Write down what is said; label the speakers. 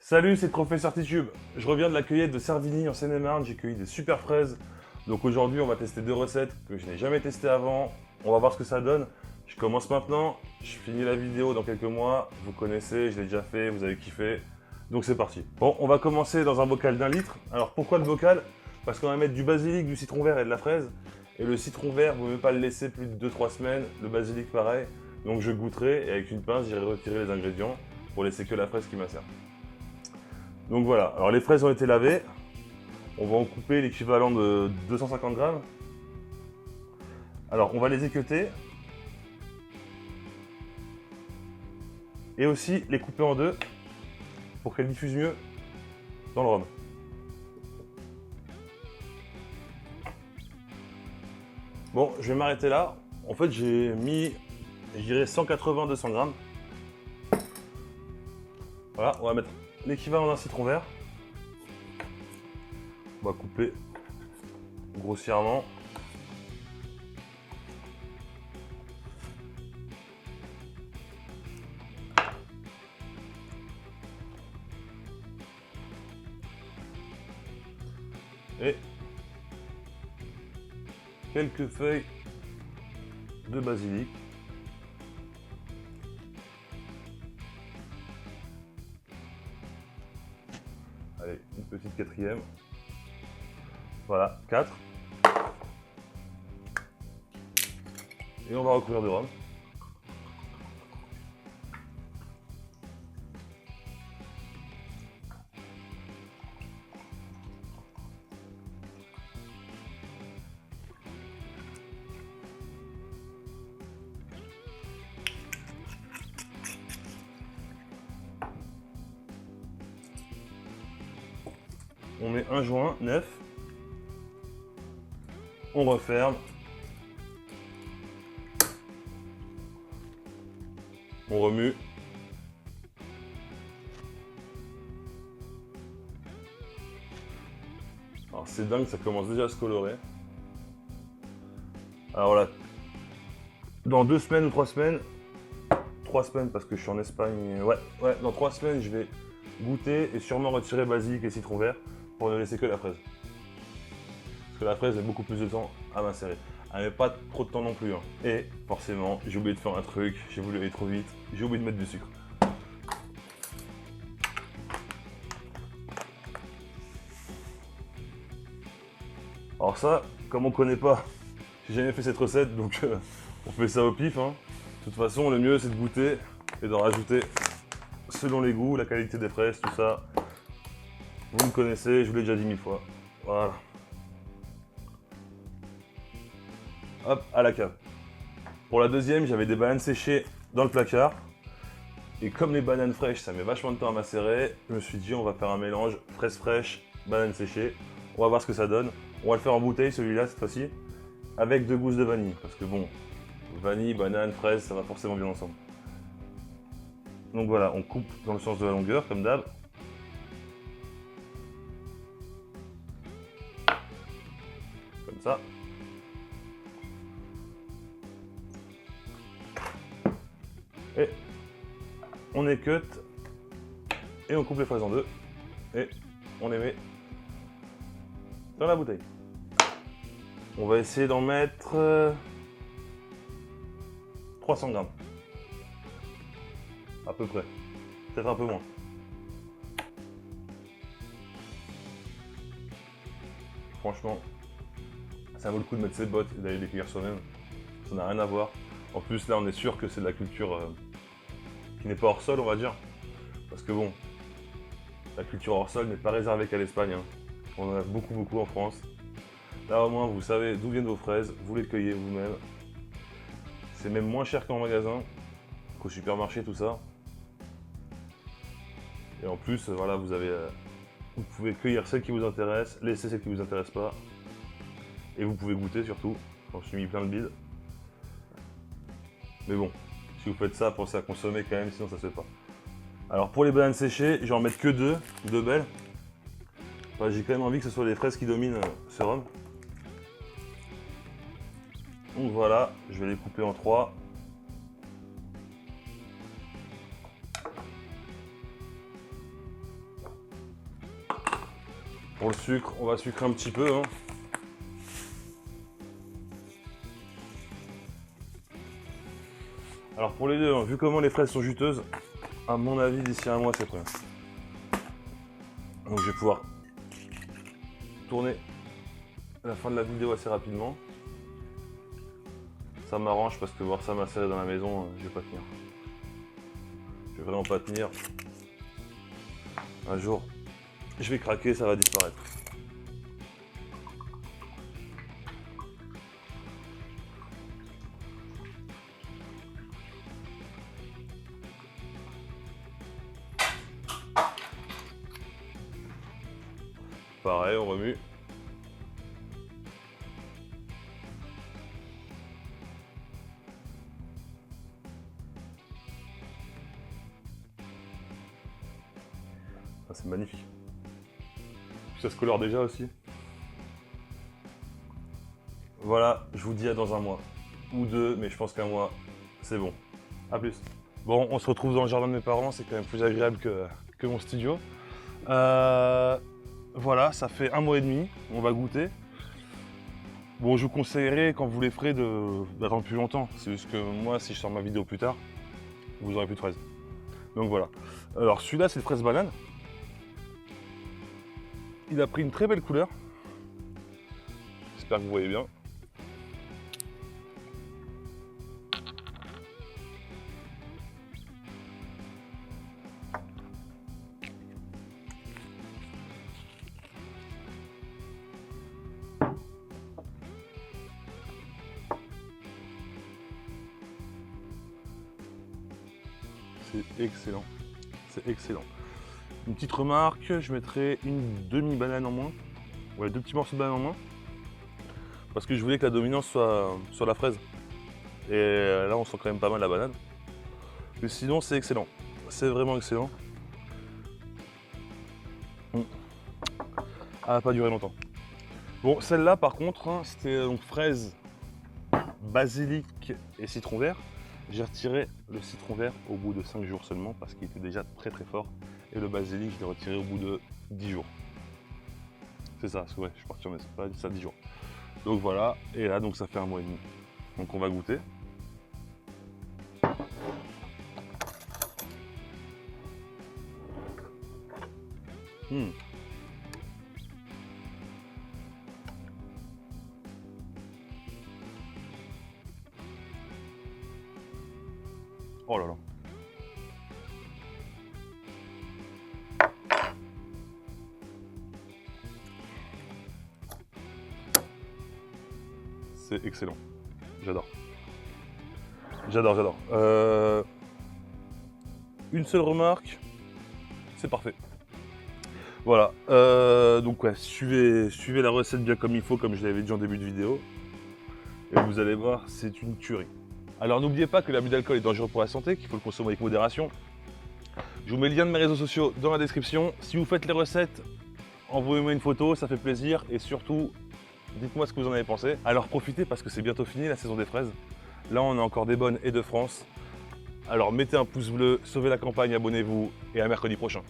Speaker 1: Salut, c'est Professeur Titube. Je reviens de la cueillette de Servigny en Seine-et-Marne. J'ai cueilli des super fraises. Donc aujourd'hui, on va tester deux recettes que je n'ai jamais testées avant. On va voir ce que ça donne. Je commence maintenant. Je finis la vidéo dans quelques mois. Vous connaissez, je l'ai déjà fait, vous avez kiffé. Donc c'est parti. Bon, on va commencer dans un bocal d'1 litre. Alors pourquoi le bocal? Parce qu'on va mettre du basilic, du citron vert et de la fraise. Et le citron vert, vous ne pouvez pas le laisser plus de 2-3 semaines. Le basilic, pareil. Donc je goûterai et avec une pince, j'irai retirer les ingrédients pour laisser que la fraise qui macère. Donc voilà, alors les fraises ont été lavées. On va en couper l'équivalent de 250 grammes. Alors on va les équeuter. Et aussi les couper en deux pour qu'elles diffusent mieux dans le rhum. Bon, je vais m'arrêter là. En fait, j'ai mis, je dirais, 180-200 grammes. Voilà, on va mettre l'équivalent d'un citron vert. On va couper grossièrement. Et quelques feuilles de basilic. Allez, une petite quatrième. Voilà, 4. Et on va recouvrir de rhum. On met un joint neuf. On referme. On remue. Alors c'est dingue, ça commence déjà à se colorer. Alors là, dans 2 semaines ou 3 semaines, 3 semaines parce que je suis en Espagne, ouais, dans 3 semaines je vais goûter et sûrement retirer basilic et citron vert pour ne laisser que la fraise. Parce que la fraise a beaucoup plus de temps à macérer. Elle met pas trop de temps non plus. Hein. Et forcément, j'ai oublié de faire un truc, j'ai voulu aller trop vite, j'ai oublié de mettre du sucre. Alors ça, comme on connaît pas, j'ai jamais fait cette recette, donc on fait ça au pif. Hein. De toute façon, le mieux c'est de goûter et de rajouter selon les goûts, la qualité des fraises, tout ça. Vous me connaissez, je vous l'ai déjà dit 1000 fois. Voilà. Hop, à la cave. Pour la deuxième, j'avais des bananes séchées dans le placard. Et comme les bananes fraîches, ça met vachement de temps à macérer, je me suis dit on va faire un mélange fraises fraîches, bananes séchées. On va voir ce que ça donne. On va le faire en bouteille celui-là cette fois-ci, avec 2 gousses de vanille. Parce que bon, vanille, banane, fraise, ça va forcément bien ensemble. Donc voilà, on coupe dans le sens de la longueur, comme d'hab. Comme ça. Et on équeute et on coupe les fraises en deux et on les met dans la bouteille. On va essayer d'en mettre 300 grammes. À peu près. Peut-être un peu moins. Franchement, ça vaut le coup de mettre ses bottes et d'aller les cueillir soi-même. Ça n'a rien à voir. En plus, là, on est sûr que c'est de la culture qui n'est pas hors sol, on va dire. Parce que bon, la culture hors sol n'est pas réservée qu'à l'Espagne. Hein. On en a beaucoup en France. Là, au moins, vous savez d'où viennent vos fraises. Vous les cueillez vous-même. C'est même moins cher qu'en magasin, qu'au supermarché, tout ça. Et en plus, voilà, vous pouvez cueillir celles qui vous intéressent, laisser celles qui vous intéressent pas. Et vous pouvez goûter surtout. J'en suis mis plein de bides. Mais bon, si vous faites ça, pensez à consommer quand même, sinon ça se fait pas. Alors pour les bananes séchées, je vais en mettre que 2 belles. Enfin, j'ai quand même envie que ce soit les fraises qui dominent ce rhum. Donc voilà, je vais les couper en 3. Pour le sucre, on va sucrer un petit peu. Hein. Alors pour les deux, hein, vu comment les fraises sont juteuses, à mon avis d'ici un mois c'est prêt. Donc je vais pouvoir tourner à la fin de la vidéo assez rapidement. Ça m'arrange parce que voir ça macérer dans la maison, je vais pas tenir. Je vais vraiment pas tenir. Un jour, je vais craquer, ça va disparaître. Pareil, on remue. Ah, c'est magnifique. Ça se colore déjà aussi. Voilà, je vous dis à dans un mois. Ou deux, mais je pense qu'un mois, c'est bon. A plus. Bon, on se retrouve dans le jardin de mes parents, c'est quand même plus agréable que mon studio. Voilà, ça fait un mois et demi, on va goûter. Bon, je vous conseillerais, quand vous les ferez, d'attendre plus longtemps. C'est juste que moi, si je sors ma vidéo plus tard, vous aurez plus de fraises. Donc voilà. Alors celui-là, c'est le fraise banane. Il a pris une très belle couleur. J'espère que vous voyez bien. C'est excellent. C'est excellent. Une petite remarque, je mettrai une demi-banane en moins. Ouais, 2 petits morceaux de banane en moins. Parce que je voulais que la dominance soit sur la fraise. Et là, on sent quand même pas mal la banane. Mais sinon, c'est excellent. C'est vraiment excellent. Ça va pas durer longtemps. Bon, celle-là, par contre, hein, c'était donc fraise, basilic et citron vert. J'ai retiré le citron vert au bout de 5 jours seulement parce qu'il était déjà très très fort. Et le basilic, je l'ai retiré au bout de 10 jours. C'est ça, parce que ouais, je suis parti en pas ça 10 jours. Donc voilà, et là, donc ça fait un mois et demi. Donc on va goûter. Oh là là. C'est excellent. J'adore. J'adore. Une seule remarque, c'est parfait. Voilà. Donc ouais, suivez la recette bien comme il faut, comme je l'avais dit en début de vidéo. Et vous allez voir, c'est une tuerie. Alors n'oubliez pas que l'abus d'alcool est dangereux pour la santé, qu'il faut le consommer avec modération. Je vous mets le lien de mes réseaux sociaux dans la description. Si vous faites les recettes, envoyez-moi une photo, ça fait plaisir. Et surtout, dites-moi ce que vous en avez pensé. Alors profitez parce que c'est bientôt fini la saison des fraises. Là on a encore des bonnes et de France. Alors mettez un pouce bleu, sauvez la campagne, abonnez-vous et à mercredi prochain.